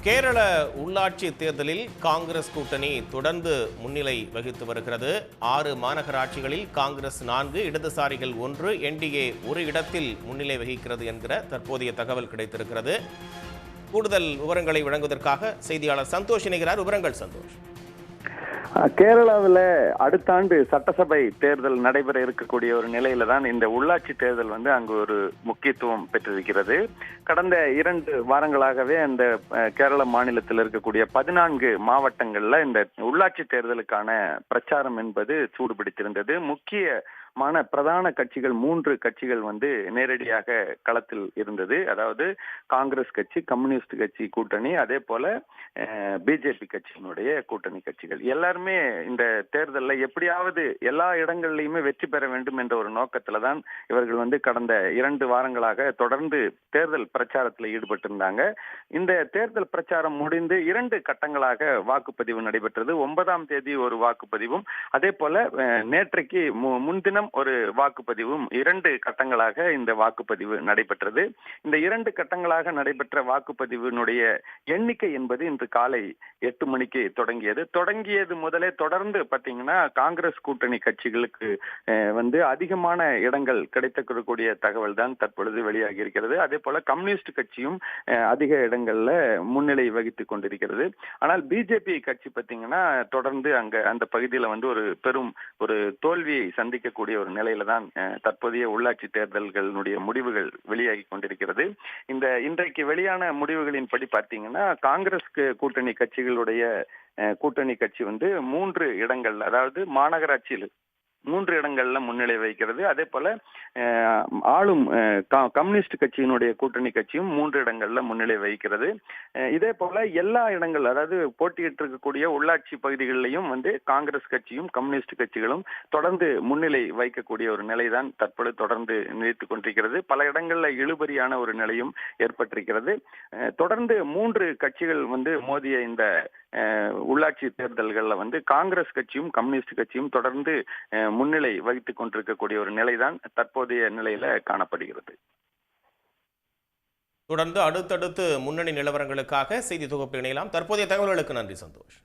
கேரள உள்ளாட்சி தேர்தலில் காங்கிரஸ் கூட்டணி தொடர்ந்து முன்னிலை வகித்து வருகிறது. 6 மாநகராட்சிகளில் காங்கிரஸ் 4, இடதுசாரிகள் 1, என்டிஏ ஒரு இடத்தில் முன்னிலை வகிக்கிறது என்கிற தற்போதைய தகவல் கிடைத்திருக்கிறது. கூடுதல் விவரங்களை வழங்குவதற்காக செய்தியாளர் சந்தோஷ் இணைகிறார். விவரங்கள் சந்தோஷ். கேரளாவில் அடுத்த ஆண்டு சட்டசபை தேர்தல் நடைபெற இருக்கக்கூடிய ஒரு நிலையில தான் இந்த உள்ளாட்சி தேர்தல் அங்கு ஒரு முக்கியத்துவம் பெற்றிருக்கிறது. கடந்த 2 வாரங்களாகவே அந்த கேரள மாநிலத்தில் இருக்கக்கூடிய 14 மாவட்டங்கள்ல இந்த உள்ளாட்சி தேர்தலுக்கான பிரச்சாரம் என்பது சூடுபிடித்திருந்தது. பிரதான கட்சிகள் 3 கட்சிகள் நேரடியாக களத்தில் இருந்தது. அதாவது காங்கிரஸ் கட்சி, கம்யூனிஸ்ட் கட்சி கூட்டணி, அதே போல பிஜேபி கட்சியினுடைய கூட்டணி கட்சிகள் எல்லாருமே இந்த தேர்தலில் எப்படியாவது எல்லா இடங்கள்லையுமே வெற்றி பெற வேண்டும் என்ற ஒரு நோக்கத்துல தான் இவர்கள் கடந்த 2 வாரங்களாக தொடர்ந்து தேர்தல் பிரச்சாரத்தில் ஈடுபட்டிருந்தாங்க. இந்த தேர்தல் பிரச்சாரம் முடிந்து 2 கட்டங்களாக வாக்குப்பதிவு நடைபெற்றது. 9ஆம் தேதி ஒரு வாக்குப்பதிவும், அதே போல நேற்றைக்கு முன்தினம் ஒரு வாக்குப்பதிவும், 2 கட்டங்களாக இந்த வாக்குப்பதிவு நடைபெற்றது. இந்த 2 கட்டங்களாக நடைபெற்ற வாக்குப்பதிவினுடைய எண்ணிக்கை என்பது இன்று காலை 8 மணிக்கு தொடங்கியது முதலே தொடர்ந்து பாத்தீங்கன்னா காங்கிரஸ் கூட்டணி கட்சிகளுக்கு அதிகமான இடங்கள் கிடைத்திருக்கக்கூடிய தகவல் தான் தற்பொழுது வெளியாகி இருக்கிறது. அதே போல கம்யூனிஸ்ட் கட்சியும் அதிக இடங்கள்ல முன்னிலை வகித்துக் கொண்டிருக்கிறது. ஆனால் பிஜேபி கட்சி பாத்தீங்கன்னா தொடர்ந்து அந்த பகுதியில பெரும் ஒரு தோல்வியை சந்திக்கக்கூடிய ஒரு நிலையில தான் தற்போதைய உள்ளாட்சி தேர்தல்களுடைய முடிவுகள் வெளியாகி கொண்டிருக்கிறது. இன்றைக்கு வெளியான முடிவுகளின் படி பார்த்தீங்கன்னா காங்கிரஸ் கூட்டணி கட்சிகளுடைய கூட்டணி கட்சி 3 இடங்கள், அதாவது மாநகராட்சியில் 3 இடங்கள்ல முன்னிலை வகிக்கிறது. அதே போல ஆளும் கம்யூனிஸ்ட் கட்சியினுடைய கூட்டணி கட்சியும் 3 இடங்கள்ல முன்னிலை வகிக்கிறது. இதே போல எல்லா இடங்கள், அதாவது போட்டியிட்டு இருக்கக்கூடிய உள்ளாட்சி பகுதிகளிலையும் காங்கிரஸ் கட்சியும் கம்யூனிஸ்ட் கட்சிகளும் தொடர்ந்து முன்னிலை வைக்கக்கூடிய ஒரு நிலைதான் தற்பொழுது தொடர்ந்து நீடித்துக் கொண்டிருக்கிறது. பல இடங்கள்ல இழுபறியான ஒரு நிலையும் ஏற்பட்டிருக்கிறது. தொடர்ந்து 3 கட்சிகள் மோதிய இந்த உள்ளாட்சி தேர்தல்கள்ல காங்கிரஸ் கட்சியும் கம்யூனிஸ்ட் கட்சியும் தொடர்ந்து முன்னிலை வகித்துக் கொண்டிருக்கக்கூடிய ஒரு நிலைதான் தற்போதைய நிலையில காணப்படுகிறது. தொடர்ந்து அடுத்தடுத்து முன்னணி நிலவரங்களுக்காக செய்தி தொகுப்பு இணையலாம். தற்போதைய தகவல்களுக்கு நன்றி சந்தோஷ்.